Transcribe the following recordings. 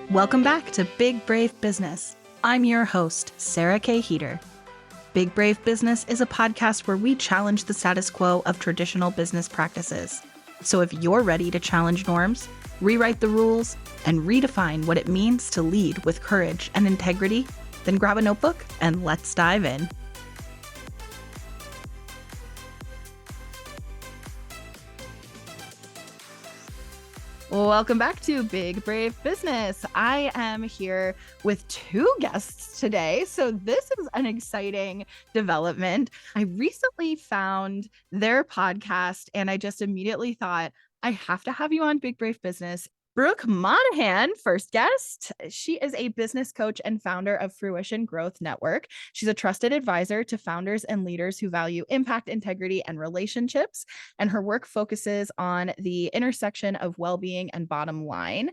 Welcome back to Big Brave Business. I'm your host, Sarah K. Heater. Big Brave Business is a podcast where we challenge the status quo of traditional business practices. So if you're ready to challenge norms, rewrite the rules, and redefine what it means to lead with courage and integrity, then grab a notebook and let's dive in. Welcome back to Big Brave Business. I am here with two guests today. So this is an exciting development. I recently found their podcast and I just immediately thought, I have to have you on Big Brave Business. Brooke Monahan, first guest. She is a business coach and founder of Fruition Growth Network. She's a trusted advisor to founders and leaders who value impact, integrity, and relationships. And her work focuses on the intersection of well-being and bottom line.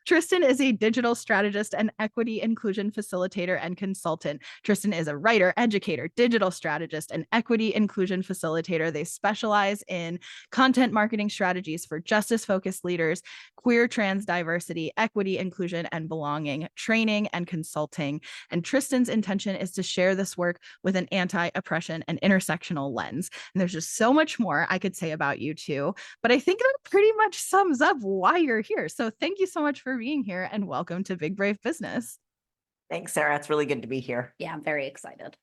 Tristan is a digital strategist and equity inclusion facilitator and consultant. Tristan is a writer, educator, digital strategist, and equity inclusion facilitator. They specialize in content marketing strategies for justice-focused leaders, queer, trans diversity, equity, inclusion, and belonging, training, and consulting. And Tristan's intention is to share this work with an anti-oppression and intersectional lens. And there's just so much more I could say about you two, but I think that pretty much sums up why you're here. So thank you so much for being here and welcome to Big Brave Business. Thanks, Sarah. It's really good to be here. Yeah, I'm very excited.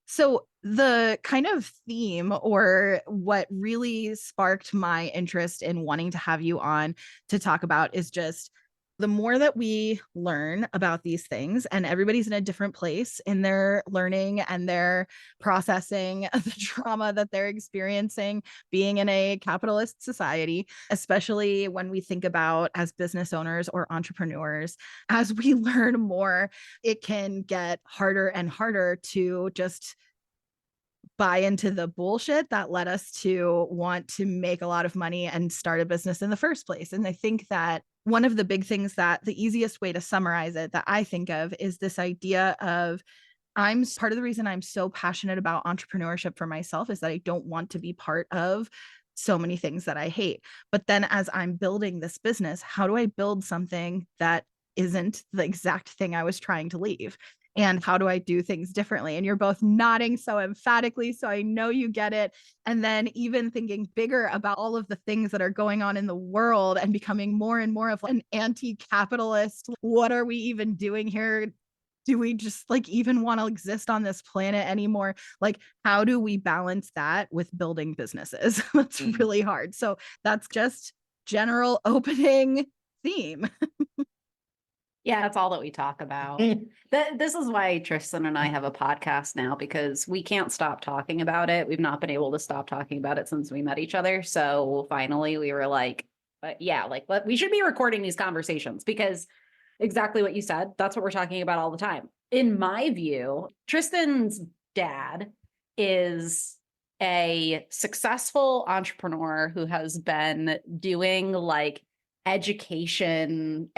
So the kind of theme or what really sparked my interest in wanting to have you on to talk about is just the more that we learn about these things, and everybody's in a different place in their learning and their processing the trauma that they're experiencing being in a capitalist society, especially when we think about as business owners or entrepreneurs, as we learn more, it can get harder and harder to just buy into the bullshit that led us to want to make a lot of money and start a business in the first place. And I think that one of the big things that the easiest way to summarize it that I think of is this idea of I'm part of the reason I'm so passionate about entrepreneurship for myself is that I don't want to be part of so many things that I hate. But then as I'm building this business, how do I build something that isn't the exact thing I was trying to leave? And how do I do things differently? And you're both nodding so emphatically, so I know you get it. And then even thinking bigger about all of the things that are going on in the world and becoming more and more of an anti-capitalist. What are we even doing here? Do we just even want to exist on this planet anymore? How do we balance that with building businesses? That's really hard. So that's just general opening theme. Yeah, that's all that we talk about. This is why Tristan and I have a podcast now, because we can't stop talking about it. We've not been able to stop talking about it since we met each other. So finally we were like, we should be recording these conversations, because exactly what you said, that's what we're talking about all the time. In my view, Tristan's dad is a successful entrepreneur who has been doing educational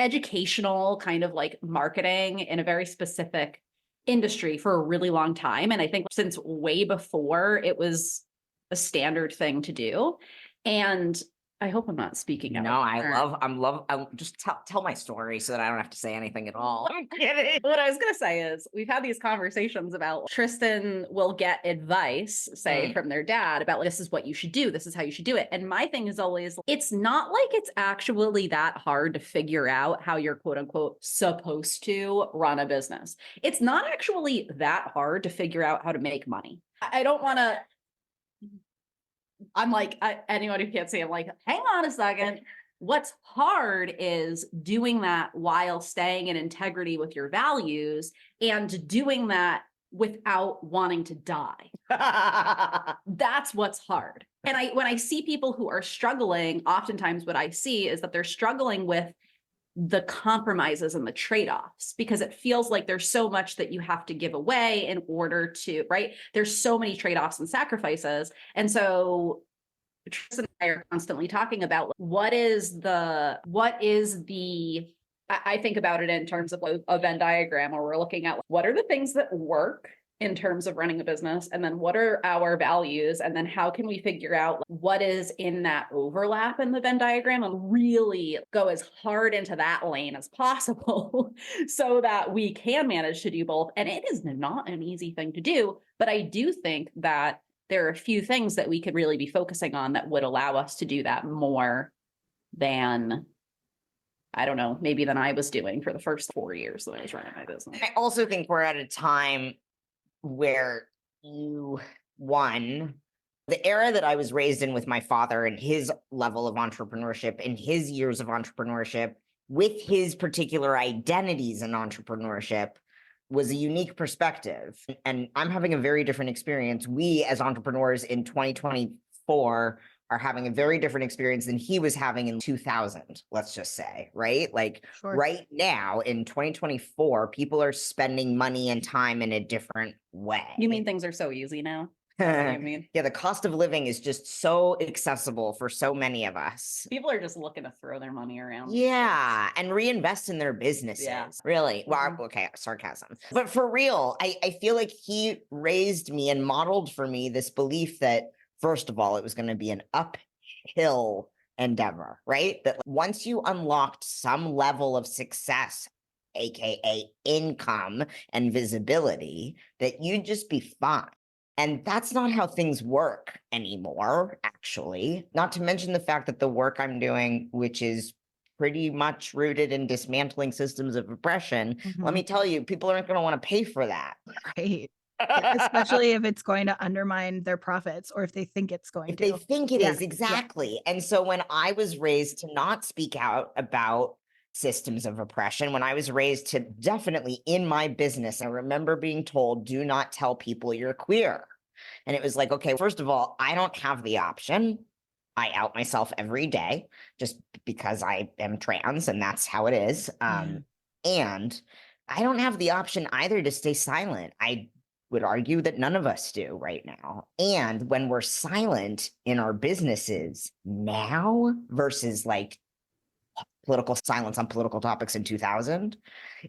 kind of marketing in a very specific industry for a really long time. And I think since way before it was a standard thing to do. And I hope I'm not speaking out. No, I just tell my story so that I don't have to say anything at all. I'm kidding. What I was going to say is we've had these conversations about Tristan will get advice, say from their dad about this is what you should do. This is how you should do it. And my thing is always, it's not like it's actually that hard to figure out how you're quote unquote supposed to run a business. It's not actually that hard to figure out how to make money. I don't want to, anyone who can't see, I'm like, hang on a second. What's hard is doing that while staying in integrity with your values and doing that without wanting to die. That's what's hard. And when I see people who are struggling, oftentimes what I see is that they're struggling with the compromises and the trade-offs, because it feels like there's so much that you have to give away in order to, right? There's so many trade-offs and sacrifices. And so Tristan and I are constantly talking about what is the, I think about it in terms of a Venn diagram where we're looking at what are the things that work in terms of running a business? And then what are our values? And then how can we figure out what is in that overlap in the Venn diagram and really go as hard into that lane as possible so that we can manage to do both? And it is not an easy thing to do, but I do think that there are a few things that we could really be focusing on that would allow us to do that more than, I don't know, maybe than I was doing for the first 4 years that I was running my business. I also think we're at a time where the era that I was raised in with my father and his level of entrepreneurship and his years of entrepreneurship with his particular identities in entrepreneurship was a unique perspective. And I'm having a very different experience. We as entrepreneurs in 2024 are having a very different experience than he was having in 2000, let's just say, right? Like Sure. right now in 2024, people are spending money and time in a different way. You mean things are so easy now? What you mean? Yeah, the cost of living is just so accessible for so many of us. People are just looking to throw their money around. Yeah, and reinvest in their businesses. Yeah. Really. Well, okay, sarcasm. But for real, I feel like he raised me and modeled for me this belief that, first of all, it was going to be an uphill endeavor, right? That once you unlocked some level of success, aka income and visibility, that you'd just be fine. And that's not how things work anymore, actually. Not to mention the fact that the work I'm doing, which is pretty much rooted in dismantling systems of oppression, let me tell you, people aren't going to want to pay for that. Right. Especially if it's going to undermine their profits or if they think it's going If to. they think it Yeah. is, exactly. And so when I was raised to not speak out about systems of oppression, when I was raised to definitely in my business, I remember being told, do not tell people you're queer. And it was like, okay, first of all, I don't have the option. I out myself every day just because I am trans and that's how it is. And I don't have the option either to stay silent. I would argue that none of us do right now. And when we're silent in our businesses now versus like political silence on political topics in 2000,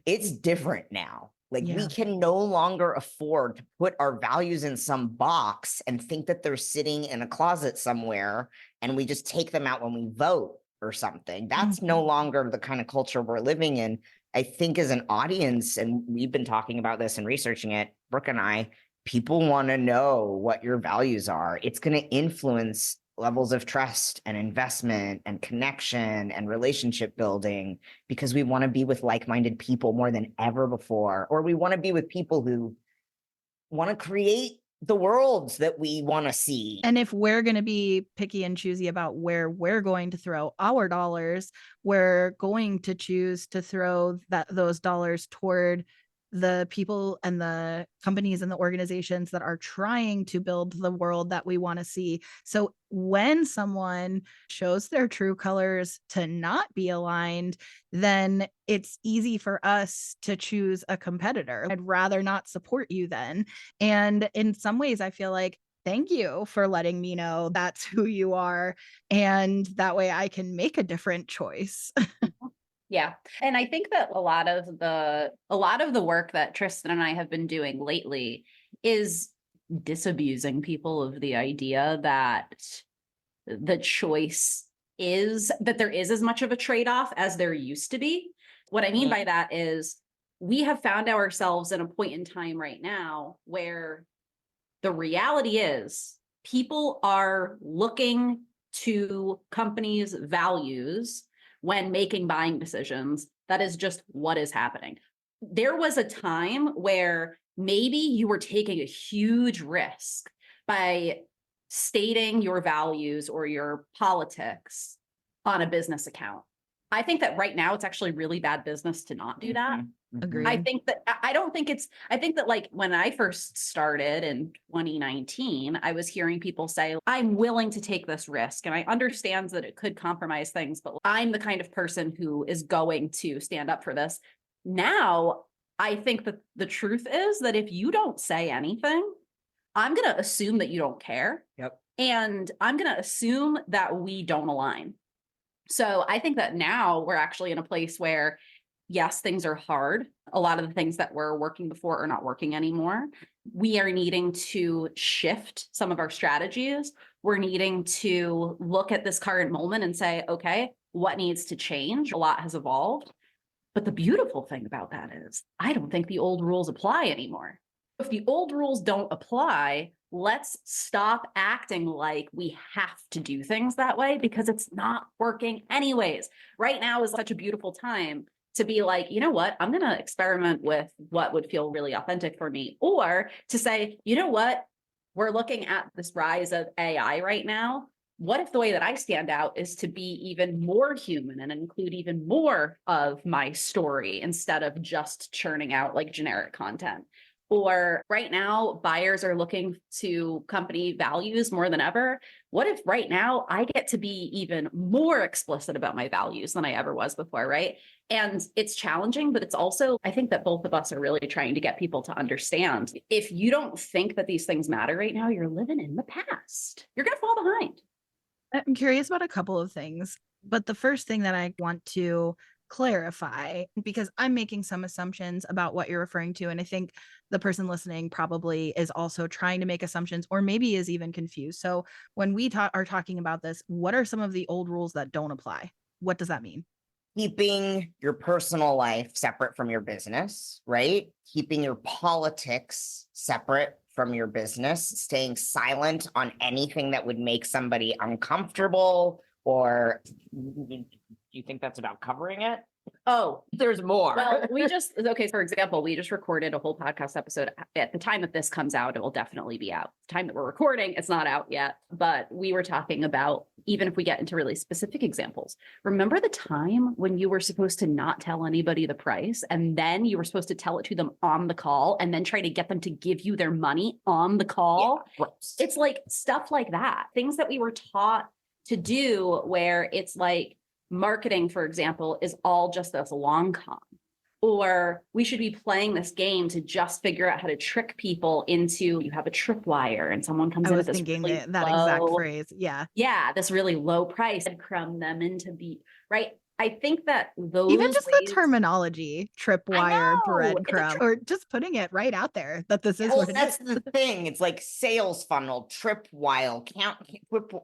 it's different now. Like we can no longer afford to put our values in some box and think that they're sitting in a closet somewhere and we just take them out when we vote or something. That's no longer the kind of culture we're living in. I think as an audience, and we've been talking about this and researching it, Brooke and I, people want to know what your values are. It's going to influence levels of trust and investment and connection and relationship building because we want to be with like-minded people more than ever before, or we want to be with people who want to create the worlds that we want to see. And if we're going to be picky and choosy about where we're going to throw our dollars, we're going to choose to throw those dollars toward the people and the companies and the organizations that are trying to build the world that we want to see. So when someone shows their true colors to not be aligned, then it's easy for us to choose a competitor. I'd rather not support you then. And in some ways, I feel like, thank you for letting me know that's who you are. And that way I can make a different choice. Yeah. And I think that a lot of the work that Tristan and I have been doing lately is disabusing people of the idea that the choice is that there is as much of a trade-off as there used to be. What I mean by that is we have found ourselves in a point in time right now where the reality is people are looking to companies' values when making buying decisions. That is just what is happening. There was a time where maybe you were taking a huge risk by stating your values or your politics on a business account. I think that right now it's actually really bad business to not do that. Agreed. I think that like when I first started in 2019, I was hearing people say, I'm willing to take this risk. And I understand that it could compromise things, but I'm the kind of person who is going to stand up for this. Now, I think that the truth is that if you don't say anything, I'm going to assume that you don't care. Yep. And I'm going to assume that we don't align. So I think that now we're actually in a place where, yes, things are hard. A lot of the things that were working before are not working anymore. we are needing to shift some of our strategies. We're needing to look at this current moment and say, okay, what needs to change? A lot has evolved. But the beautiful thing about that is I don't think the old rules apply anymore. If the old rules don't apply, let's stop acting like we have to do things that way because it's not working anyways. Right now is such a beautiful time to be like, you know what, I'm going to experiment with what would feel really authentic for me. Or to say, you know what, we're looking at this rise of AI right now. What if the way that I stand out is to be even more human and include even more of my story instead of just churning out like generic content? Or right now, buyers are looking to company values more than ever. What if right now I get to be even more explicit about my values than I ever was before, right? And it's challenging, but it's also, I think that both of us are really trying to get people to understand if you don't think that these things matter right now, you're living in the past. You're going to fall behind. I'm curious about a couple of things, but the first thing that I want to clarify, because I'm making some assumptions about what you're referring to, and I think the person listening probably is also trying to make assumptions or maybe is even confused. So when we are talking about this, what are some of the old rules that don't apply? What does that mean? Keeping your personal life separate from your business, right? Keeping your politics separate from your business, staying silent on anything that would make somebody uncomfortable, or do you think that's about covering it? Oh, there's more. Well, okay, for example, we just recorded a whole podcast episode. At the time that this comes out, it will definitely be out. The time that we're recording, it's not out yet, but we were talking about, even if we get into really specific examples, remember the time when you were supposed to not tell anybody the price, and then you were supposed to tell it to them on the call and then try to get them to give you their money on the call? Yeah, it's like stuff like that. Things that we were taught to do where it's like, marketing, for example, is all just this long con, or we should be playing this game to just figure out how to trick people into, you have a tripwire and someone comes in at this thinking really that exact phrase. Yeah, this really low price and crumb them into be right. I think that those even just ways, the terminology, tripwire, breadcrumb, or just putting it right out there that this is well, what it that's is. the thing. It's like sales funnel, tripwire,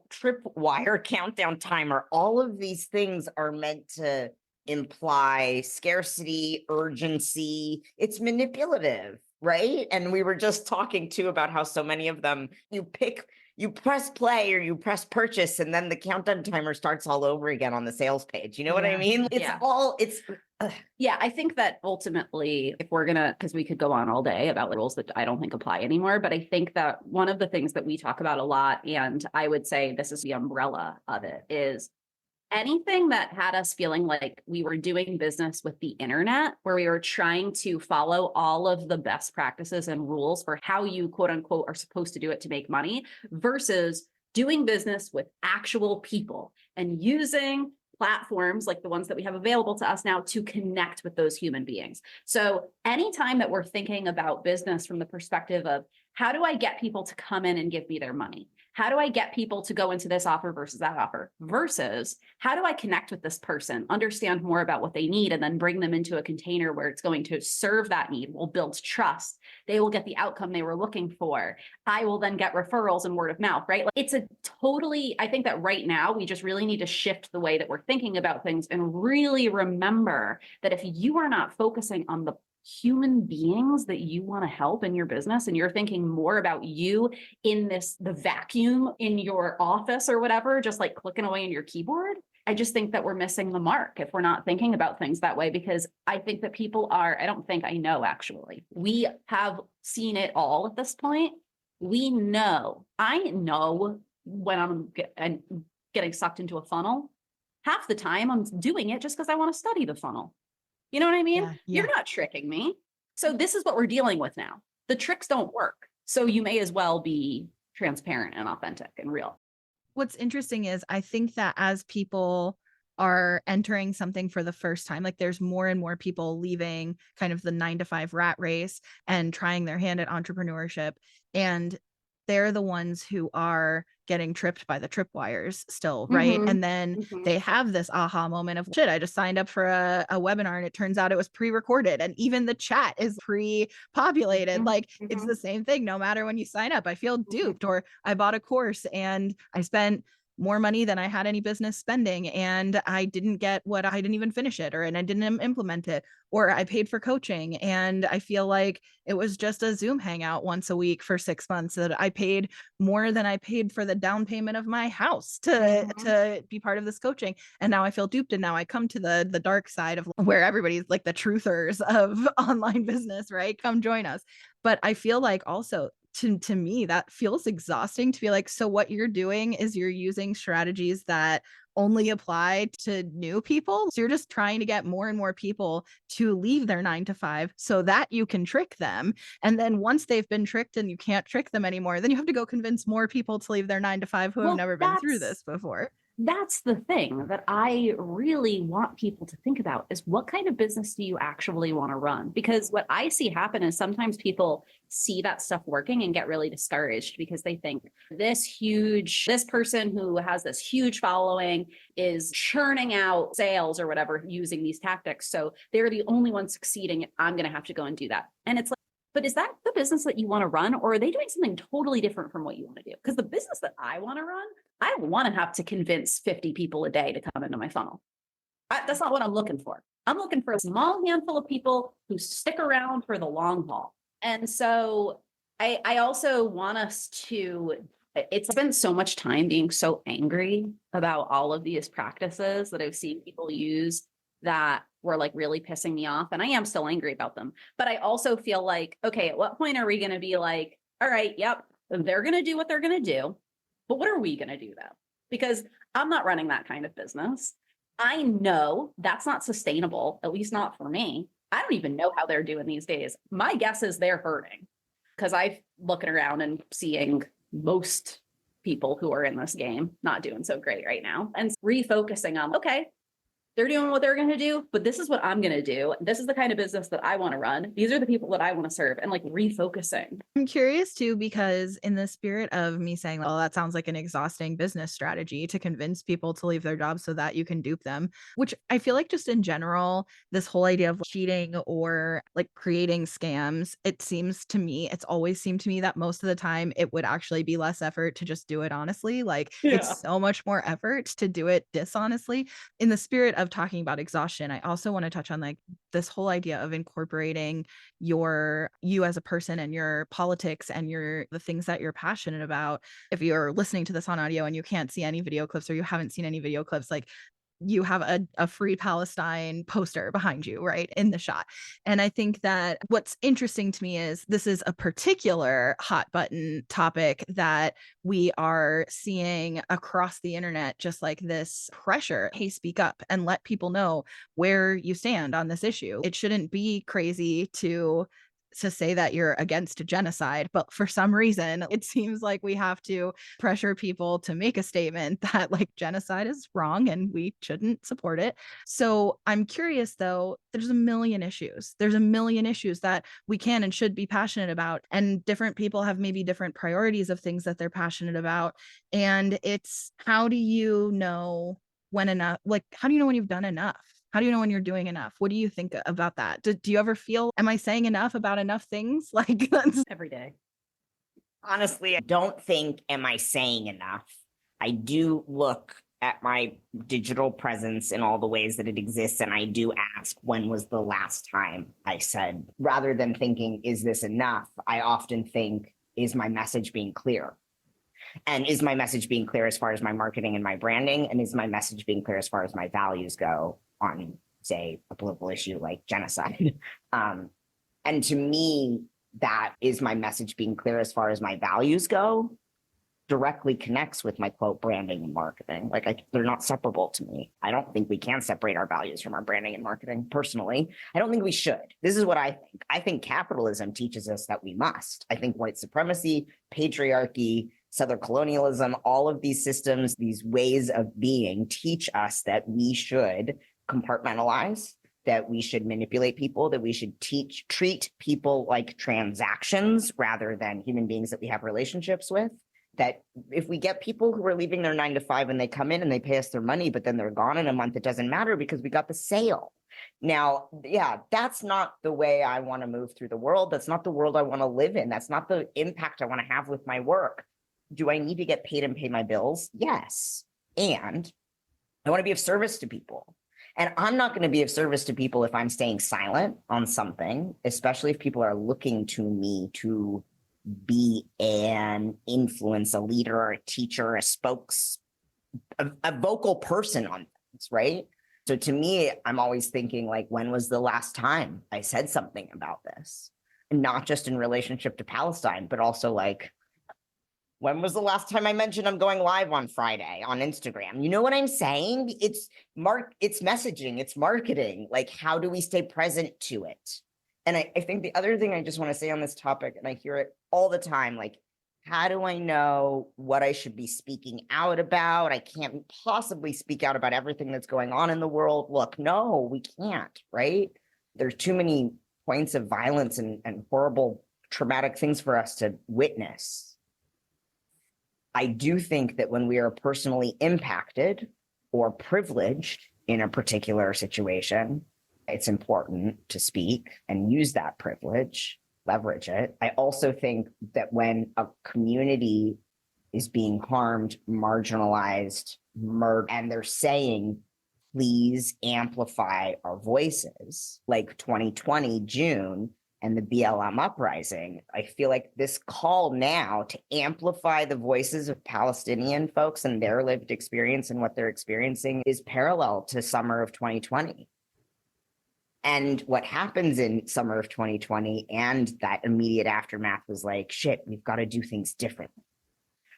tripwire, countdown timer. All of these things are meant to imply scarcity, urgency. It's manipulative, right? And we were just talking too about how so many of them, you press play or you press purchase, and then the countdown timer starts all over again on the sales page. You know what I mean? Yeah, I think that ultimately, if we're gonna, because we could go on all day about rules that I don't think apply anymore, but I think that one of the things that we talk about a lot, and I would say this is the umbrella of it, is anything that had us feeling like we were doing business with the internet, where we were trying to follow all of the best practices and rules for how you quote unquote are supposed to do it to make money, versus doing business with actual people and using platforms like the ones that we have available to us now to connect with those human beings. So anytime that we're thinking about business from the perspective of how do I get people to come in and give me their money? How do I get people to go into this offer versus that offer? Versus how do I connect with this person, understand more about what they need, and then bring them into a container where it's going to serve that need, will build trust. They will get the outcome they were looking for. I will then get referrals and word of mouth, right? Like it's I think that right now we just really need to shift the way that we're thinking about things and really remember that if you are not focusing on the human beings that you want to help in your business and you're thinking more about you in the vacuum in your office or whatever, just like clicking away on your keyboard, I just think that we're missing the mark if we're not thinking about things that way, because I think that I know actually, we have seen it all at this point. I know when I'm getting sucked into a funnel, half the time I'm doing it just because I want to study the funnel. You know what I mean? Yeah. You're not tricking me. So this is what we're dealing with now. The tricks don't work. So you may as well be transparent and authentic and real. What's interesting is I think that as people are entering something for the first time, like there's more and more people leaving kind of the 9-to-5 rat race and trying their hand at entrepreneurship. And they're the ones who are getting tripped by the tripwires still, right? And then they have this aha moment of, shit, I just signed up for a webinar and it turns out it was pre-recorded and even the chat is pre-populated. Like it's the same thing. No matter when you sign up, I feel duped. Or I bought a course and I spent more money than I had any business spending and I didn't even finish it, or and I didn't implement it, or I paid for coaching and I feel like it was just a Zoom hangout once a week for 6 months that I paid more than I paid for the down payment of my house to be part of this coaching. And now I feel duped. And now I come to the dark side of where everybody's like the truthers of online business, right? Come join us. But I feel like also to me, that feels exhausting to be like, so what you're doing is you're using strategies that only apply to new people. So you're just trying to get more and more people to leave their 9 to 5 so that you can trick them. And then once they've been tricked and you can't trick them anymore, then you have to go convince more people to leave their 9 to 5 who have never been through this before. That's the thing that I really want people to think about is what kind of business do you actually want to run? Because what I see happen is sometimes people see that stuff working and get really discouraged because they think this person who has this huge following is churning out sales or whatever using these tactics. So they're the only ones succeeding. I'm going to have to go and do that. And it's like, but is that the business that you want to run, or are they doing something totally different from what you want to do? Because the business that I want to run, I don't want to have to convince 50 people a day to come into my funnel. That's not what I'm looking for. I'm looking for a small handful of people who stick around for the long haul. And so I also want us to, it's spent so much time being so angry about all of these practices that I've seen people use that were like really pissing me off. And I am still angry about them. But I also feel like, okay, at what point are we going to be like, all right, yep, they're going to do what they're going to do. But what are we going to do though? Because I'm not running that kind of business. I know that's not sustainable, at least not for me. I don't even know how they're doing these days. My guess is they're hurting because I'm looking around and seeing most people who are in this game not doing so great right now and refocusing on, okay, they're doing what they're going to do, but this is what I'm going to do. This is the kind of business that I want to run. These are the people that I want to serve, and like refocusing. I'm curious too, because in the spirit of me saying, oh, that sounds like an exhausting business strategy to convince people to leave their jobs so that you can dupe them, which I feel like just in general, this whole idea of cheating or like creating scams, it's always seemed to me that most of the time it would actually be less effort to just do it honestly. Like it's so much more effort to do it dishonestly. In the spirit of talking about exhaustion, I also want to touch on like this whole idea of incorporating you as a person and your politics and the things that you're passionate about. If you're listening to this on audio and you can't see any video clips or you haven't seen any video clips, like you have a free Palestine poster behind you, right, in the shot. And I think that what's interesting to me is this is a particular hot button topic that we are seeing across the internet, just like this pressure, hey, speak up and let people know where you stand on this issue. It shouldn't be crazy to say that you're against genocide, but for some reason it seems like we have to pressure people to make a statement that like genocide is wrong and we shouldn't support it. So I'm curious though, there's a million issues that we can and should be passionate about, and different people have maybe different priorities of things that they're passionate about. And it's, how do you know when enough, like how do you know when you've done enough? How do you know when you're doing enough? What do you think about that? Do you ever feel, am I saying enough about enough things? Like that's Every day. Honestly, I don't think, am I saying enough? I do look at my digital presence in all the ways that it exists. And I do ask, when was the last time I said, rather than thinking, is this enough? I often think, is my message being clear? And is my message being clear as far as my marketing and my branding? And is my message being clear as far as my values go on, say, a political issue like genocide? And to me, that is my message being clear as far as my values go, directly connects with my quote branding and marketing. Like they're not separable to me. I don't think we can separate our values from our branding and marketing. Personally, I don't think we should. This is what I think. I think capitalism teaches us that we must. I think white supremacy, patriarchy, Southern colonialism, all of these systems, these ways of being teach us that we should compartmentalize, that we should manipulate people, that we should treat people like transactions rather than human beings that we have relationships with. That if we get people who are leaving their 9 to 5 and they come in and they pay us their money, but then they're gone in a month, it doesn't matter because we got the sale. Now, yeah, that's not the way I want to move through the world. That's not the world I want to live in. That's not the impact I want to have with my work. Do I need to get paid and pay my bills? Yes. And I want to be of service to people. And I'm not going to be of service to people if I'm staying silent on something, especially if people are looking to me to be an influence, a leader, a teacher, a vocal person on things, right? So to me, I'm always thinking like, when was the last time I said something about this? And not just in relationship to Palestine, but also like, when was the last time I mentioned I'm going live on Friday on Instagram? You know what I'm saying? It's messaging, it's marketing. Like, how do we stay present to it? And I think the other thing I just want to say on this topic, and I hear it all the time, like, how do I know what I should be speaking out about? I can't possibly speak out about everything that's going on in the world. Look, no, we can't, right? There's too many points of violence and horrible, traumatic things for us to witness. I do think that when we are personally impacted or privileged in a particular situation, it's important to speak and use that privilege, leverage it. I also think that when a community is being harmed, marginalized, murdered, and they're saying, please amplify our voices, like 2020, June, and the BLM uprising, I feel like this call now to amplify the voices of Palestinian folks and their lived experience and what they're experiencing is parallel to summer of 2020. And what happens in summer of 2020 and that immediate aftermath was like, shit, we've got to do things differently.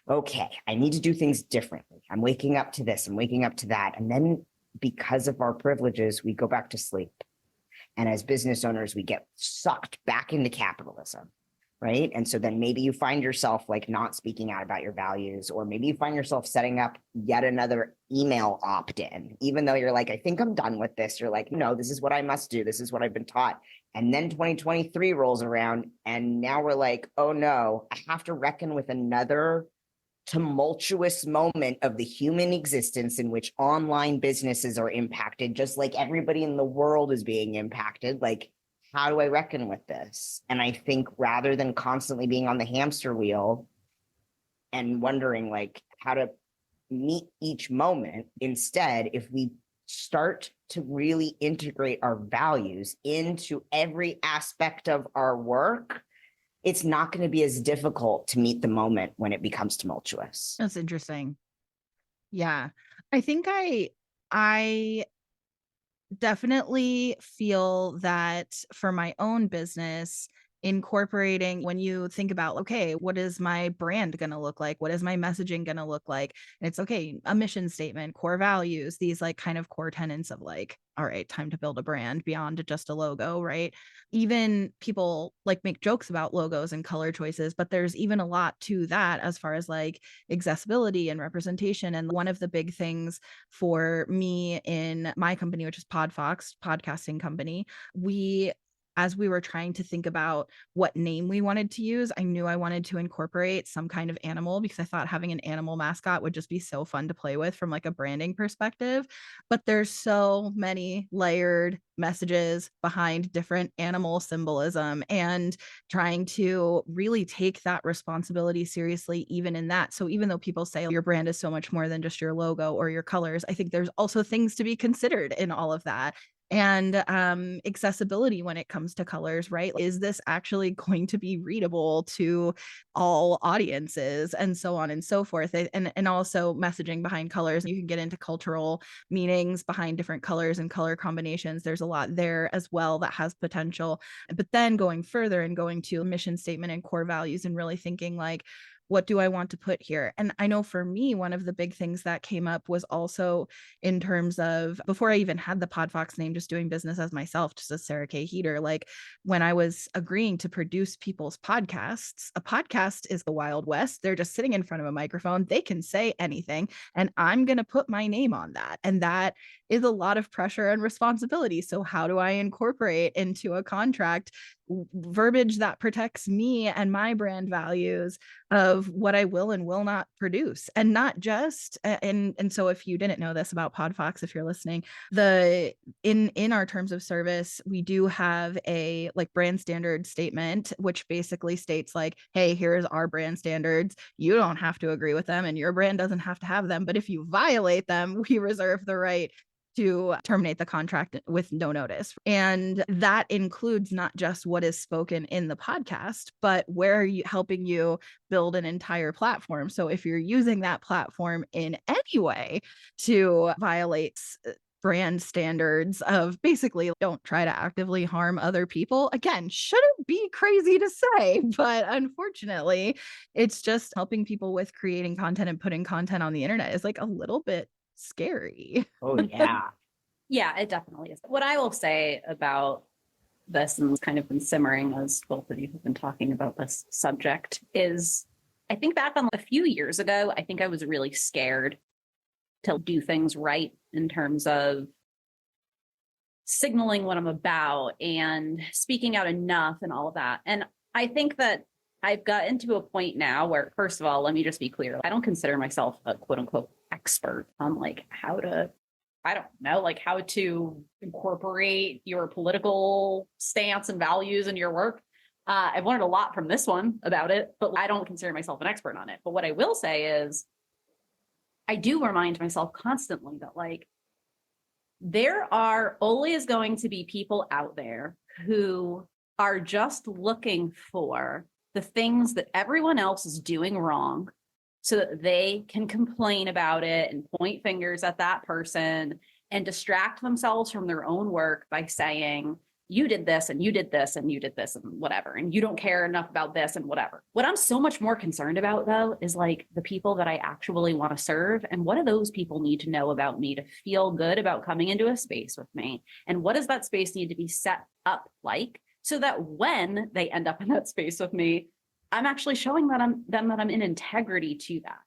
Okay, I need to do things differently. I'm waking up to this, I'm waking up to that. And then because of our privileges, we go back to sleep. And as business owners, we get sucked back into capitalism, right? And so then maybe you find yourself like not speaking out about your values, or maybe you find yourself setting up yet another email opt-in, even though you're like, I think I'm done with this. You're like, no, this is what I must do. This is what I've been taught. And then 2023 rolls around and now we're like, oh no, I have to reckon with another tumultuous moment of the human existence in which online businesses are impacted, just like everybody in the world is being impacted. Like, how do I reckon with this? And I think rather than constantly being on the hamster wheel and wondering like how to meet each moment, instead, if we start to really integrate our values into every aspect of our work, it's not going to be as difficult to meet the moment when it becomes tumultuous. That's interesting. Yeah. I think I definitely feel that for my own business, incorporating, when you think about, okay, what is my brand going to look like? What is my messaging going to look like? And it's okay, a mission statement, core values, these like kind of core tenets of like, all right, time to build a brand beyond just a logo, right? Even people like make jokes about logos and color choices, but there's even a lot to that as far as like accessibility and representation. And one of the big things for me in my company, which is PodFox, podcasting company, as we were trying to think about what name we wanted to use, I knew I wanted to incorporate some kind of animal because I thought having an animal mascot would just be so fun to play with from like a branding perspective. But there's so many layered messages behind different animal symbolism, and trying to really take that responsibility seriously, even in that. So even though people say your brand is so much more than just your logo or your colors, I think there's also things to be considered in all of that. And accessibility when it comes to colors, right? Is this actually going to be readable to all audiences, and so on and so forth? And also messaging behind colors. You can get into cultural meanings behind different colors and color combinations. There's a lot there as well that has potential. But then going further and going to a mission statement and core values and really thinking like, what do I want to put here? And I know for me, one of the big things that came up was also in terms of, before I even had the Podfox name, just doing business as myself, just as Sarah K. Heater, like when I was agreeing to produce people's podcasts, a podcast is the Wild West. They're just sitting in front of a microphone. They can say anything, and I'm going to put my name on that. And that is a lot of pressure and responsibility. So how do I incorporate into a contract verbiage that protects me and my brand values of what I will and will not produce? And not just, and so if you didn't know this about Podfox, if you're listening, in our terms of service, we do have a like brand standard statement, which basically states like, hey, here's our brand standards. You don't have to agree with them, and your brand doesn't have to have them. But if you violate them, we reserve the right to terminate the contract with no notice. And that includes not just what is spoken in the podcast, but where are you helping you build an entire platform. So if you're using that platform in any way to violate brand standards of basically don't try to actively harm other people, again, shouldn't be crazy to say, but unfortunately, it's just helping people with creating content and putting content on the internet is like a little bit scary. Oh, yeah. Yeah, it definitely is. What I will say about this, and it's kind of been simmering as both of you have been talking about this subject, is I think back on a few years ago, I think I was really scared to do things right in terms of signaling what I'm about and speaking out enough and all of that. And I think that I've gotten to a point now where, first of all, let me just be clear. I don't consider myself a quote unquote expert on like how to, I don't know, like how to incorporate your political stance and values in your work. I've learned a lot from this one about it, but I don't consider myself an expert on it. But what I will say is I do remind myself constantly that like there are always going to be people out there who are just looking for the things that everyone else is doing wrong so that they can complain about it and point fingers at that person and distract themselves from their own work by saying, you did this and you did this and you did this and whatever, and you don't care enough about this and whatever. What I'm so much more concerned about though is like the people that I actually want to serve, and what do those people need to know about me to feel good about coming into a space with me, and what does that space need to be set up like so that when they end up in that space with me, I'm actually showing that I'm in integrity to that.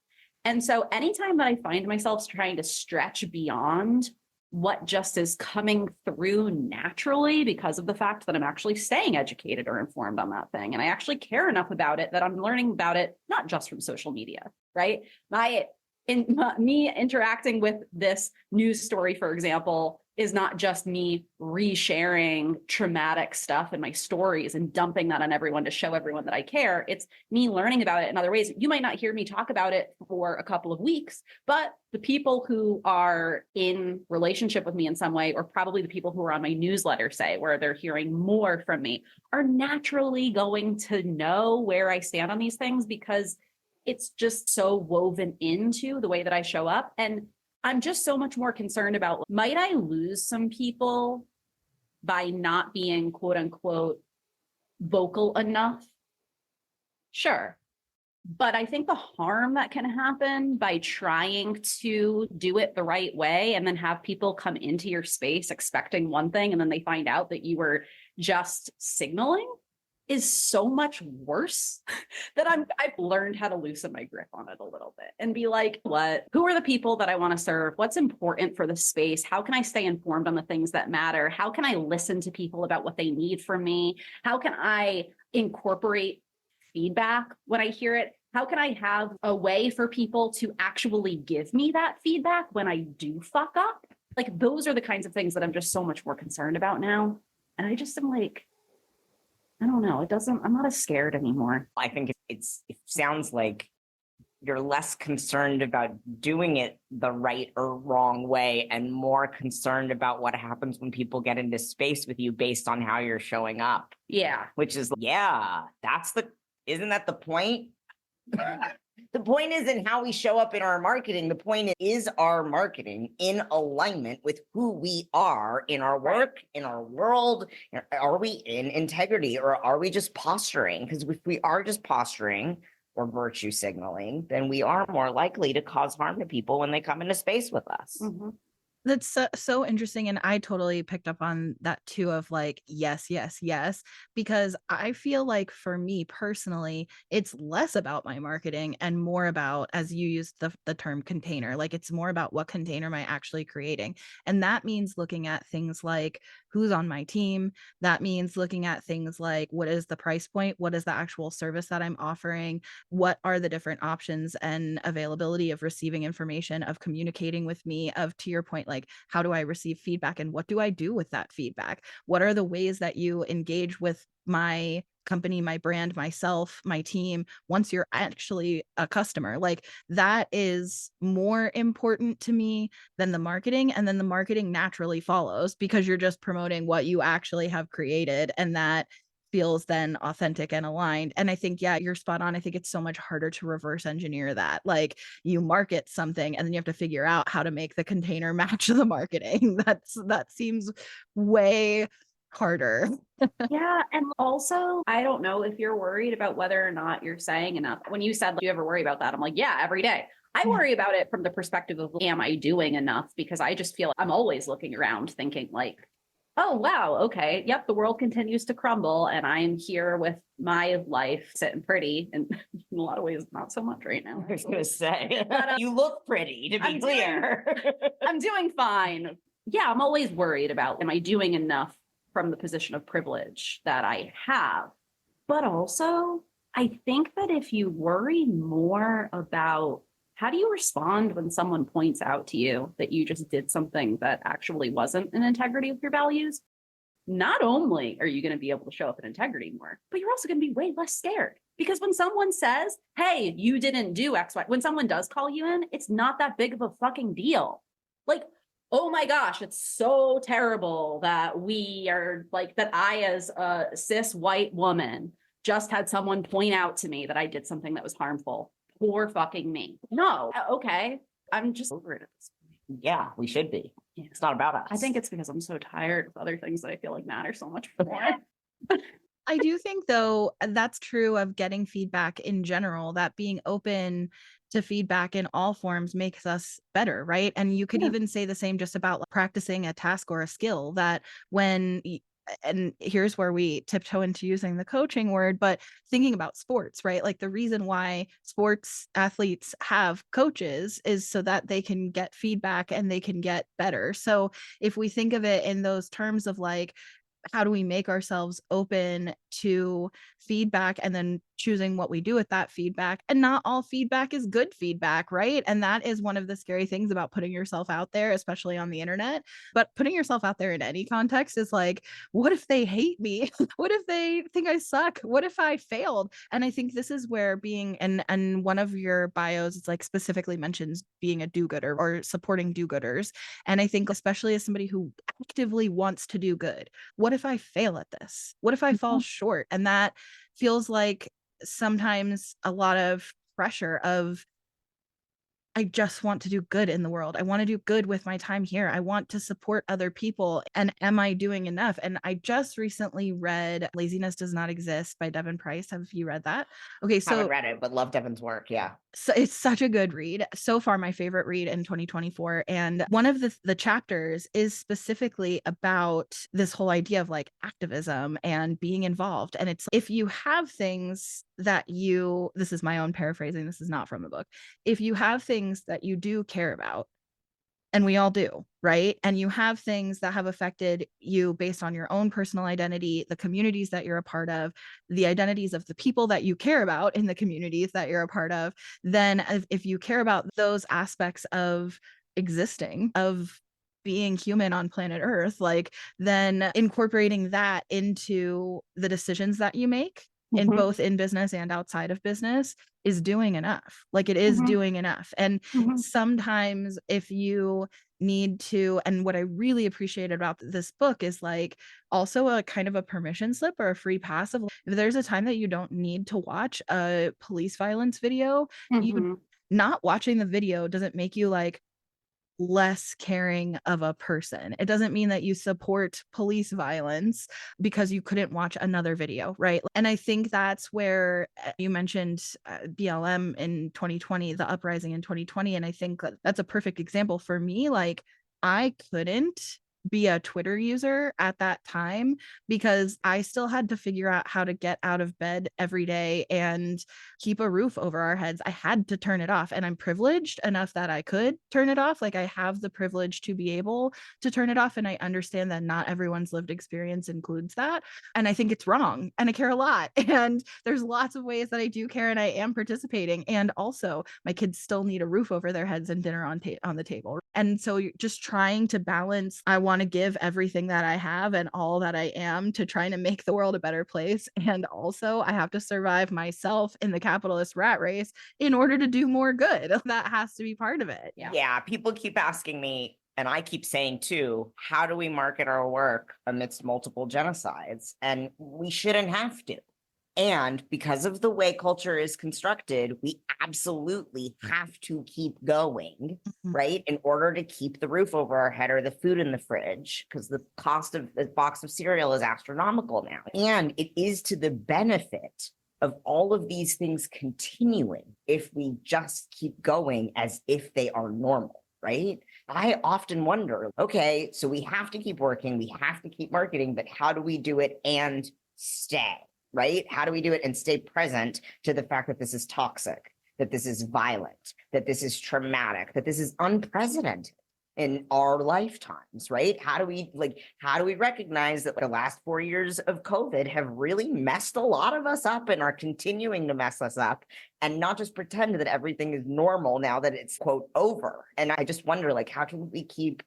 And so anytime that I find myself trying to stretch beyond what just is coming through naturally because of the fact that I'm actually staying educated or informed on that thing, and I actually care enough about it that I'm learning about it, not just from social media, right? Me interacting with this news story, for example, is not just me resharing traumatic stuff in my stories and dumping that on everyone to show everyone that I care. It's me learning about it in other ways. You might not hear me talk about it for a couple of weeks, but the people who are in relationship with me in some way, or probably the people who are on my newsletter, say, where they're hearing more from me, are naturally going to know where I stand on these things because it's just so woven into the way that I show up. And I'm just so much more concerned about, might I lose some people by not being quote unquote vocal enough? Sure. But I think the harm that can happen by trying to do it the right way and then have people come into your space expecting one thing and then they find out that you were just signaling is so much worse that I've learned how to loosen my grip on it a little bit and be like, who are the people that I want to serve? What's important for the space? How can I stay informed on the things that matter? How can I listen to people about what they need from me? How can I incorporate feedback when I hear it? How can I have a way for people to actually give me that feedback when I do fuck up? Like, those are the kinds of things that I'm just so much more concerned about now. And I just am like, I don't know. I'm not as scared anymore. I think it sounds like you're less concerned about doing it the right or wrong way and more concerned about what happens when people get into space with you based on how you're showing up. Yeah. Which is, isn't that the point? The point isn't how we show up in our marketing. The point is our marketing in alignment with who we are in our work, in our world? Are we in integrity, or are we just posturing? Because if we are just posturing, or virtue signaling, then we are more likely to cause harm to people when they come into space with us. That's so interesting. And I totally picked up on that too, of like, yes, yes, yes, because I feel like for me personally, it's less about my marketing and more about, as you used the term container, like it's more about what container am I actually creating. And that means looking at things like who's on my team. That means looking at things like what is the price point? What is the actual service that I'm offering? What are the different options and availability of receiving information, of communicating with me, of, to your point, like how do I receive feedback and what do I do with that feedback? What are the ways that you engage with my company, my brand, myself, my team, once you're actually a customer? Like that is more important to me than the marketing. And then the marketing naturally follows because you're just promoting what you actually have created, and that feels then authentic and aligned. And I think, yeah, you're spot on. I think it's so much harder to reverse engineer that. Like you market something and then you have to figure out how to make the container match the marketing. That seems way harder. Yeah. And also, I don't know if you're worried about whether or not you're saying enough. When you said, do you ever worry about that? I'm like, yeah, every day. I worry about it from the perspective of, am I doing enough? Because I just feel I'm always looking around thinking like, oh, wow. Okay. Yep. The world continues to crumble. And I'm here with my life sitting pretty. And in a lot of ways, not so much right now. I was going to say, But, you look pretty, to be clear. I'm doing fine. Yeah. I'm always worried about, am I doing enough from the position of privilege that I have? But also, I think that if you worry more about how do you respond when someone points out to you that you just did something that actually wasn't in integrity with your values, not only are you going to be able to show up in integrity more, but you're also going to be way less scared. Because when someone says, hey, you didn't do X, Y, when someone does call you in, it's not that big of a fucking deal. Like, oh my gosh, it's so terrible that we are like, that I, as a cis white woman, just had someone point out to me that I did something that was harmful. Poor fucking me. No, okay. I'm just over it at this point. Yeah, we should be. Yeah. It's not about us. I think it's because I'm so tired of other things that I feel like matter so much more. I do think, though, that's true of getting feedback in general, that being open to feedback in all forms makes us better, right? And you could even say the same just about practicing a task or a skill, that when and here's where we tiptoe into using the coaching word, but thinking about sports, right? Like the reason why sports athletes have coaches is so that they can get feedback and they can get better. So if we think of it in those terms of like, how do we make ourselves open to feedback and then choosing what we do with that feedback? And not all feedback is good feedback, right? And that is one of the scary things about putting yourself out there, especially on the internet. But putting yourself out there in any context is like, what if they hate me? What if they think I suck? What if I failed? And I think this is where being, and one of your bios, it's like specifically mentions being a do-gooder or supporting do-gooders. And I think especially as somebody who actively wants to do good, what if I fail at this? What if I fall short? And that feels like sometimes a lot of pressure of, I just want to do good in the world. I want to do good with my time here. I want to support other people. And am I doing enough? And I just recently read Laziness Does Not Exist by Devin Price. Have you read that? Okay. I haven't So read it, but love Devin's work. Yeah. so it's such a good read. So far, my favorite read in 2024. And one of the chapters is specifically about this whole idea of like activism and being involved. And it's, if you have things that you, this is my own paraphrasing, this is not from the book. If you have things that you do care about, and we all do, right? And you have things that have affected you based on your own personal identity, the communities that you're a part of, the identities of the people that you care about in the communities that you're a part of, then if you care about those aspects of existing, of being human on planet Earth, like then incorporating that into the decisions that you make in both in business and outside of business is doing enough. Like it is doing enough. And sometimes if you need to, and what I really appreciated about this book is like also a kind of a permission slip or a free pass of, if there's a time that you don't need to watch a police violence video, you not watching the video doesn't make you like less caring of a person. It doesn't mean that you support police violence because you couldn't watch another video, right? And I think that's where you mentioned BLM in 2020, the uprising in 2020. And I think that's a perfect example for me. Like, I couldn't be a Twitter user at that time because I still had to figure out how to get out of bed every day and keep a roof over our heads. I had to turn it off, and I'm privileged enough that I could turn it off. Like, I have the privilege to be able to turn it off, and I understand that not everyone's lived experience includes that. And I think it's wrong, and I care a lot. And there's lots of ways that I do care and I am participating. And also, my kids still need a roof over their heads and dinner on the table. And so you're just trying to balance, I want to give everything that I have and all that I am to trying to make the world a better place. And also, I have to survive myself in the capitalist rat race in order to do more good. That has to be part of it. Yeah. People keep asking me, and I keep saying too, how do we market our work amidst multiple genocides? And we shouldn't have to. And because of the way culture is constructed, we absolutely have to keep going, right? In order to keep the roof over our head or the food in the fridge, because the cost of the box of cereal is astronomical now. And it is to the benefit of all of these things continuing if we just keep going as if they are normal, right? I often wonder, okay, so we have to keep working, we have to keep marketing, but how do we do it and stay? Right? How do we do it and stay present to the fact that this is toxic, that this is violent, that this is traumatic, that this is unprecedented in our lifetimes, right? How do we recognize that the last 4 years of COVID have really messed a lot of us up and are continuing to mess us up, and not just pretend that everything is normal now that it's quote over. And I just wonder, like, how can we keep,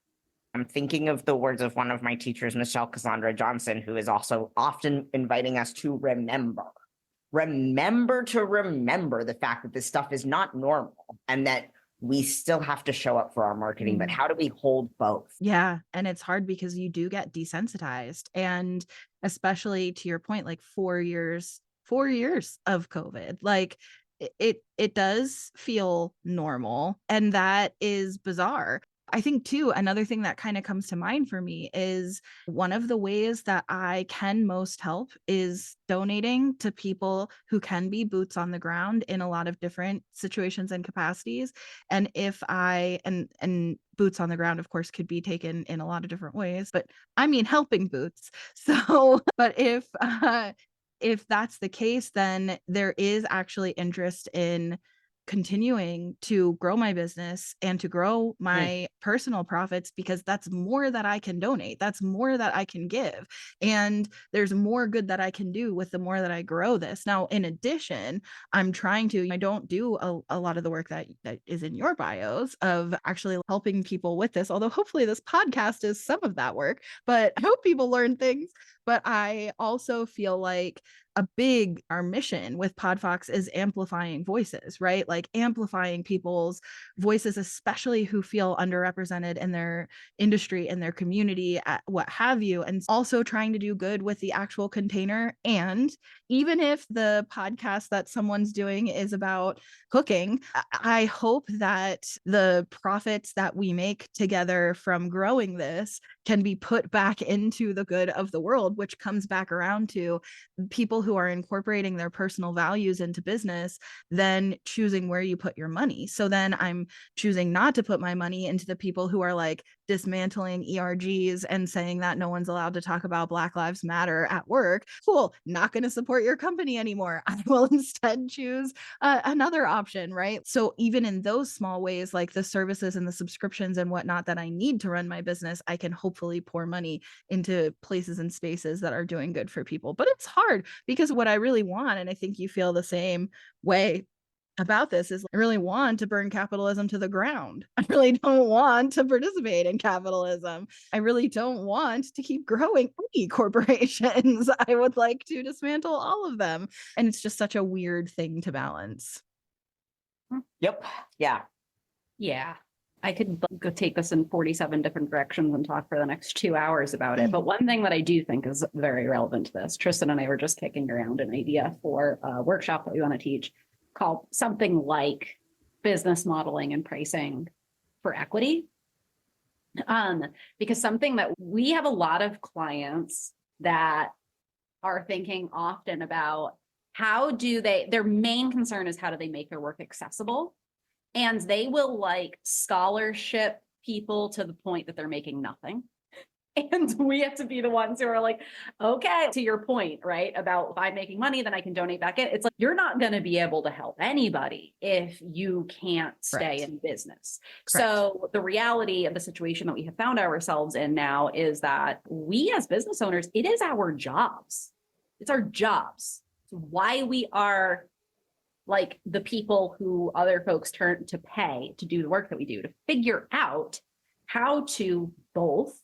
I'm thinking of the words of one of my teachers, Michelle Cassandra Johnson, who is also often inviting us to remember to remember the fact that this stuff is not normal and that we still have to show up for our marketing. But how do we hold both? Yeah. And it's hard because you do get desensitized. And especially to your point, like 4 years of COVID, like it does feel normal. And that is bizarre. I think too, another thing that kind of comes to mind for me is one of the ways that I can most help is donating to people who can be boots on the ground in a lot of different situations and capacities. And if and boots on the ground, of course, could be taken in a lot of different ways, but I mean, helping boots. So, but if that's the case, then there is actually interest in continuing to grow my business and to grow my personal profits, because that's more that I can donate. That's more that I can give. And there's more good that I can do with the more that I grow this. Now, in addition, I don't do a lot of the work that is in your bios of actually helping people with this, although hopefully this podcast is some of that work, but I hope people learn things. But I also feel like our mission with PodFox is amplifying voices, right? Like amplifying people's voices, especially who feel underrepresented in their industry, in their community, what have you. And also trying to do good with the actual container. And even if the podcast that someone's doing is about cooking, I hope that the profits that we make together from growing this can be put back into the good of the world, which comes back around to people who are incorporating their personal values into business, then choosing where you put your money. So then I'm choosing not to put my money into the people who are like dismantling ERGs and saying that no one's allowed to talk about Black Lives Matter at work. Cool, not going to support your company anymore. I will instead choose another option, right? So even in those small ways, like the services and the subscriptions and whatnot that I need to run my business, I can hopefully pour money into places and spaces that are doing good for people. But it's hard because what I really want, and I think you feel the same way about this, is I really want to burn capitalism to the ground. I really don't want to participate in capitalism. I really don't want to keep growing any corporations. I would like to dismantle all of them. And it's just such a weird thing to balance. Yep. Yeah. Yeah. I could go take this in 47 different directions and talk for the next 2 hours about it. But one thing that I do think is very relevant to this, Tristan and I were just kicking around an idea for a workshop that we want to teach called something like business modeling and pricing for equity. Because something that we have a lot of clients that are thinking often about how do their main concern is how do they make their work accessible? And they will like scholarship people to the point that they're making nothing. And we have to be the ones who are like, okay, to your point, right? About if I'm making money, then I can donate back in. It's like, you're not going to be able to help anybody if you can't stay in business. Correct. So the reality of the situation that we have found ourselves in now is that we as business owners, it is our jobs. It's our jobs. It's why we are like the people who other folks turn to pay to do the work that we do, to figure out how to both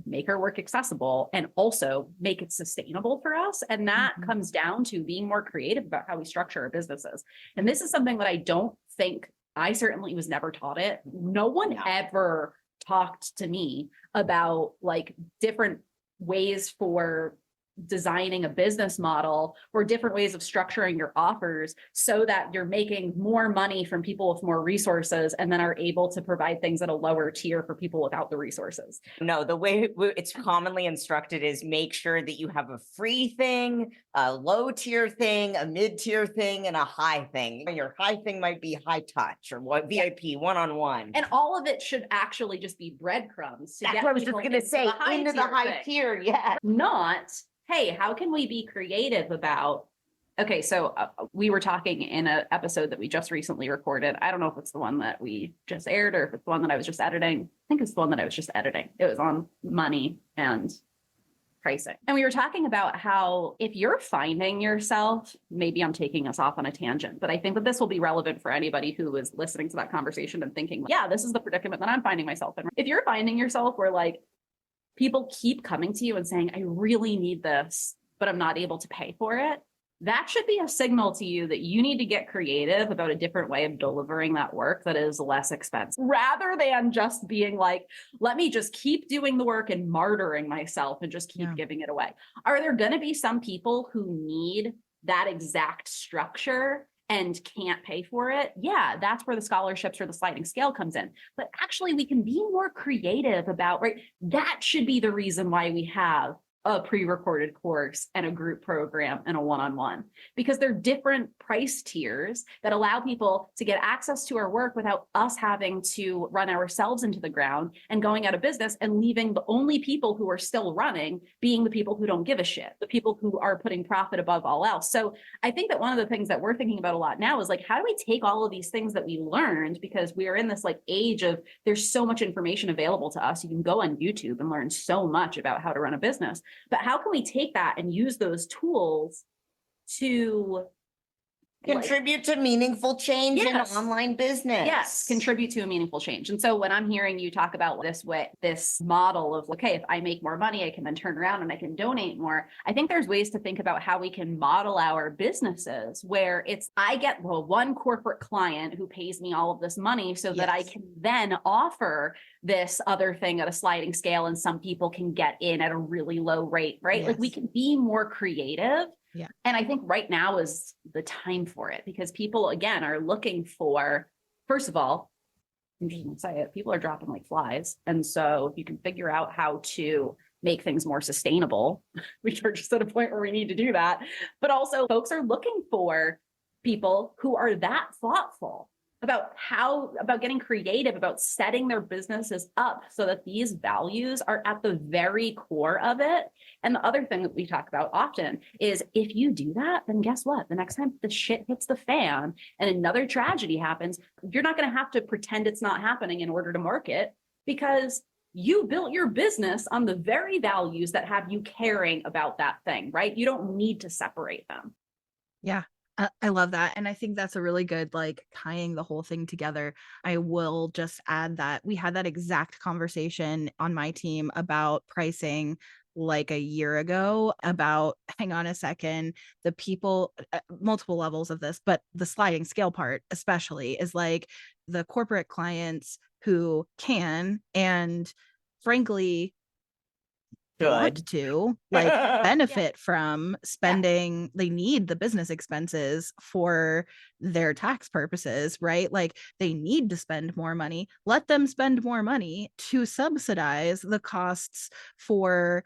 make our work accessible and also make it sustainable for us. And that comes down to being more creative about how we structure our businesses. And this is something that I don't think, I certainly was never taught it. No one ever talked to me about like different ways for designing a business model or different ways of structuring your offers so that you're making more money from people with more resources and then are able to provide things at a lower tier for people without the resources. No, the way it's commonly instructed is make sure that you have a free thing, a low tier thing, a mid tier thing, and a high thing. Your high thing might be high touch or what VIP one-on-one. And all of it should actually just be breadcrumbs. That's what I was just going to say, into the high tier, yeah. Not, hey, how can we be creative about, okay, so we were talking in an episode that we just recently recorded. I don't know if it's the one that we just aired or if it's the one that I was just editing. I think it's the one that I was just editing. It was on money and pricing. And we were talking about how if you're finding yourself, maybe I'm taking us off on a tangent, but I think that this will be relevant for anybody who is listening to that conversation and thinking, yeah, this is the predicament that I'm finding myself in. If you're finding yourself where like, people keep coming to you and saying, I really need this, but I'm not able to pay for it. That should be a signal to you that you need to get creative about a different way of delivering that work that is less expensive, rather than just being like, let me just keep doing the work and martyring myself and just keep giving it away. Are there going to be some people who need that exact structure and can't pay for it? Yeah, that's where the scholarships or the sliding scale comes in. But actually, we can be more creative about, right? That should be the reason why we have a pre-recorded course and a group program and a one-on-one, because they're different price tiers that allow people to get access to our work without us having to run ourselves into the ground and going out of business and leaving the only people who are still running being the people who don't give a shit, the people who are putting profit above all else. So I think that one of the things that we're thinking about a lot now is like, how do we take all of these things that we learned, because we are in this like age of there's so much information available to us. You can go on YouTube and learn so much about how to run a business. But how can we take that and use those tools to contribute to meaningful change in online business? Yes, contribute to a meaningful change. And so when I'm hearing you talk about this model of, okay, if I make more money, I can then turn around and I can donate more. I think there's ways to think about how we can model our businesses where it's, I get the one corporate client who pays me all of this money so that I can then offer this other thing at a sliding scale and some people can get in at a really low rate, right? Like we can be more creative. Yeah. And I think right now is the time for it, because people, again, are looking for, first of all, I'm just going to say it, people are dropping like flies. And so if you can figure out how to make things more sustainable, we are just at a point where we need to do that. But also folks are looking for people who are that thoughtful about getting creative, about setting their businesses up so that these values are at the very core of it. And the other thing that we talk about often is if you do that, then guess what? The next time the shit hits the fan and another tragedy happens, you're not going to have to pretend it's not happening in order to market, because you built your business on the very values that have you caring about that thing, right? You don't need to separate them. Yeah. I love that. And I think that's a really good, like, tying the whole thing together. I will just add that we had that exact conversation on my team about pricing like a year ago, about, hang on a second, the people, multiple levels of this, but the sliding scale part especially is like the corporate clients who can, and frankly, Good. to benefit from spending. They need the business expenses for their tax purposes, right? Like they need to spend more money. Let them spend more money to subsidize the costs for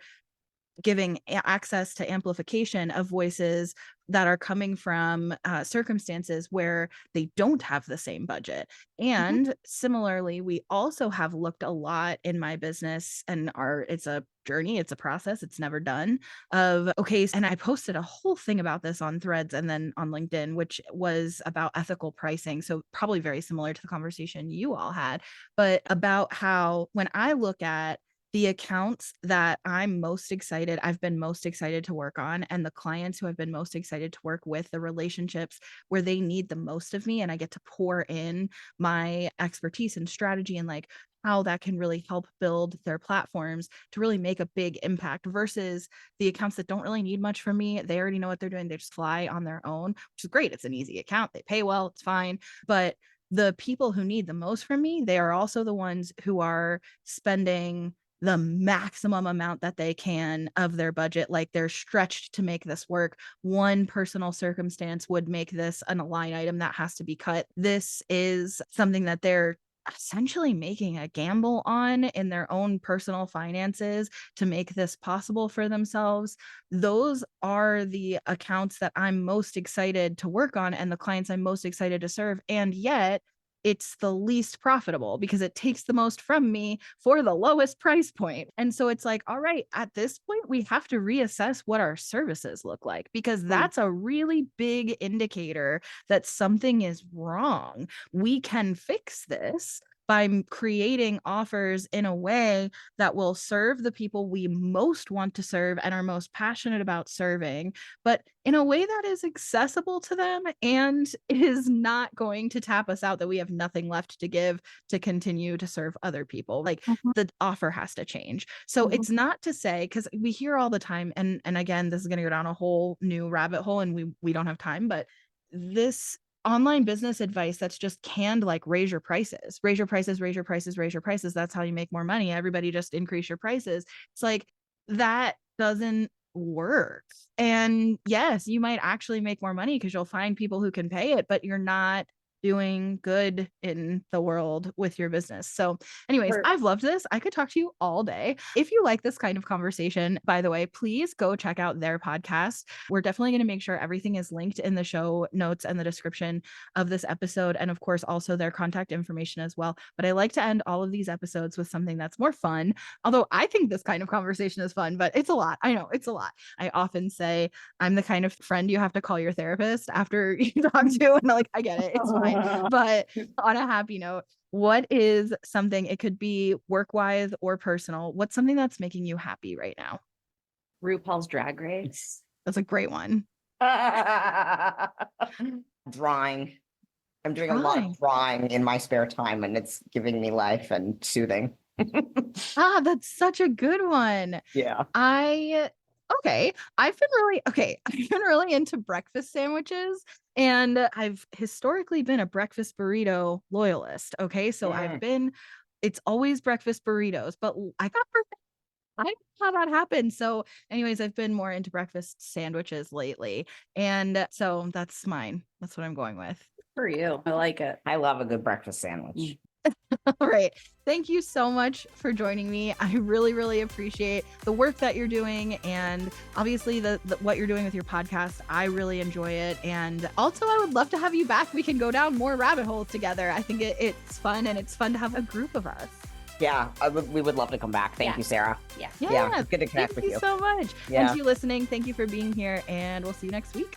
giving access to amplification of voices that are coming from circumstances where they don't have the same budget. And similarly, we also have looked a lot in my business, and it's a journey, it's a process, it's never done, of and I posted a whole thing about this on Threads and then on LinkedIn, which was about ethical pricing. So probably very similar to the conversation you all had, but about how when I look at the accounts that I've been most excited to work on, and the clients who I've been most excited to work with, the relationships where they need the most of me and I get to pour in my expertise and strategy and how that can really help build their platforms to really make a big impact, versus the accounts that don't really need much from me. They already know what they're doing. They just fly on their own, which is great. It's an easy account. They pay well. It's fine. But the people who need the most from me, they are also the ones who are spending the maximum amount that they can of their budget. Like they're stretched to make this work. One personal circumstance would make this a line item that has to be cut. This is something that they're essentially making a gamble on in their own personal finances to make this possible for themselves. Those are the accounts that I'm most excited to work on and the clients I'm most excited to serve. And yet it's the least profitable because it takes the most from me for the lowest price point. And so it's like, all right, at this point, we have to reassess what our services look like, because that's a really big indicator that something is wrong. We can fix this by creating offers in a way that will serve the people we most want to serve and are most passionate about serving, but in a way that is accessible to them and is not going to tap us out that we have nothing left to give to continue to serve other people. The offer has to change. So it's not to say, because we hear all the time, and again, this is going to go down a whole new rabbit hole and we don't have time, but this online business advice that's just canned, raise your prices, raise your prices, raise your prices, raise your prices. That's how you make more money. Everybody just increase your prices. It's that doesn't work. And yes, you might actually make more money because you'll find people who can pay it, but you're not doing good in the world with your business. So anyways, I've loved this. I could talk to you all day. If you like this kind of conversation, by the way, please go check out their podcast. We're definitely going to make sure everything is linked in the show notes and the description of this episode. And of course, also their contact information as well. But I like to end all of these episodes with something that's more fun. Although I think this kind of conversation is fun, but it's a lot. I know it's a lot. I often say I'm the kind of friend you have to call your therapist after you talk to, and I get it. It's fine. But on a happy note, what is something, it could be work-wise or personal, what's something that's making you happy right now? RuPaul's Drag Race. That's a great one. Drawing. I'm doing a lot of drawing in my spare time, and it's giving me life and soothing. That's such a good one. Yeah. I've been really into breakfast sandwiches, and I've historically been a breakfast burrito loyalist. Okay. So it's always breakfast burritos, but I don't know how that happened. So anyways, I've been more into breakfast sandwiches lately. And so that's mine. That's what I'm going with. For you. I like it. I love a good breakfast sandwich. All right. Thank you so much for joining me. I really, really appreciate the work that you're doing, and obviously the what you're doing with your podcast. I really enjoy it. And also I would love to have you back. We can go down more rabbit holes together. I think it's fun, and it's fun to have a group of us. Yeah, we would love to come back. Thank you, Sarah. Yeah. It's good to connect with you. Thank you so much. Yeah. And to you listening, thank you for being here, and we'll see you next week.